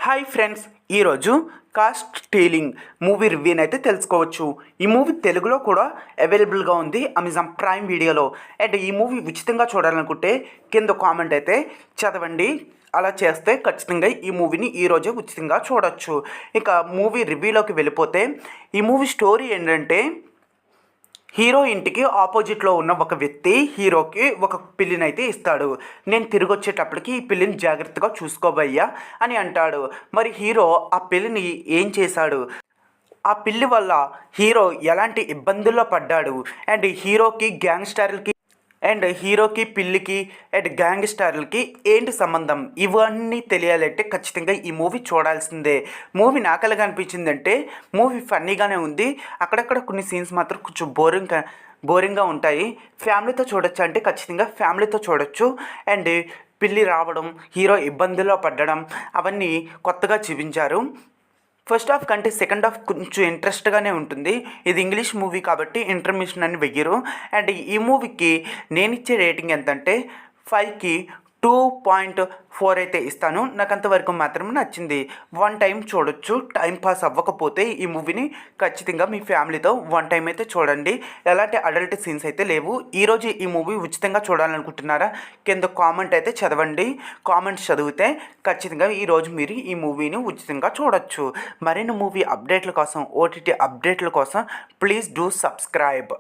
Hi friends, ఈరోజు cost stealing movie రివ్యూని అయితే తెలుసుకోవచ్చు. ఈ మూవీ తెలుగులో కూడా అవైలబుల్గా ఉంది అమెజాన్ ప్రైమ్ వీడియోలో. అండ్ ఈ మూవీ ఉచితంగా చూడాలనుకుంటే కింద కామెంట్ అయితే చదవండి. అలా చేస్తే ఖచ్చితంగా ఈ మూవీని ఈరోజే ఉచితంగా చూడొచ్చు. ఇక మూవీ రివ్యూలోకి వెళ్ళిపోతే ఈ మూవీ స్టోరీ ఏంటంటే, హీరో ఇంటికి ఆపోజిట్లో ఉన్న ఒక వ్యక్తి హీరోకి ఒక పిల్లిని అయితే ఇస్తాడు. నేను తిరిగి వచ్చేటప్పటికి ఈ పిల్లిని జాగ్రత్తగా చూసుకోబయ్యా అని అంటాడు. మరి హీరో ఆ పిల్లిని ఏం చేశాడు, ఆ పిల్లి వల్ల హీరో ఎలాంటి ఇబ్బందుల్లో పడ్డాడు, అండ్ హీరోకి పిల్లికి అండ్ గ్యాంగ్స్టర్లకి ఏంటి సంబంధం, ఇవన్నీ తెలియాలంటే ఖచ్చితంగా ఈ మూవీ చూడాల్సిందే. మూవీ నాకు ఎలాగా అనిపించిందంటే, మూవీ ఫన్నీగానే ఉంది. అక్కడక్కడ కొన్ని సీన్స్ మాత్రం కొంచెం బోరింగ్గా ఉంటాయి. ఫ్యామిలీతో చూడొచ్చు అంటే ఖచ్చితంగా ఫ్యామిలీతో చూడొచ్చు. అండ్ పిల్లి రావడం, హీరో ఇబ్బందుల్లో పడడం, అవన్నీ కొత్తగా చూపించారు. ఫస్ట్ హాఫ్ కంటే సెకండ్ హాఫ్ కొంచెం ఇంట్రెస్ట్గానే ఉంటుంది. ఇది ఇంగ్లీష్ మూవీ కాబట్టి ఇంటర్మిషన్ అని వెయ్యరు. అండ్ ఈ మూవీకి నేను ఇచ్చే రేటింగ్ ఎంతంటే 5కి 2.4 అయితే ఇస్తాను. నాకు అంతవరకు మాత్రమే నచ్చింది. వన్ టైం చూడొచ్చు. టైం పాస్ అవ్వకపోతే ఈ మూవీని ఖచ్చితంగా మీ ఫ్యామిలీతో వన్ టైం అయితే చూడండి. ఎలాంటి అడల్ట్ సీన్స్ అయితే లేవు. ఈరోజు ఈ మూవీ ఉచితంగా చూడాలనుకుంటున్నారా? కింద కామెంట్ అయితే చదవండి. కామెంట్స్ చదివితే ఖచ్చితంగా ఈరోజు మీరు ఈ మూవీని ఉచితంగా చూడొచ్చు. మరిన్ని మూవీ అప్డేట్ల కోసం, ఓటీటీ అప్డేట్ల కోసం ప్లీజ్ డూ సబ్స్క్రైబ్.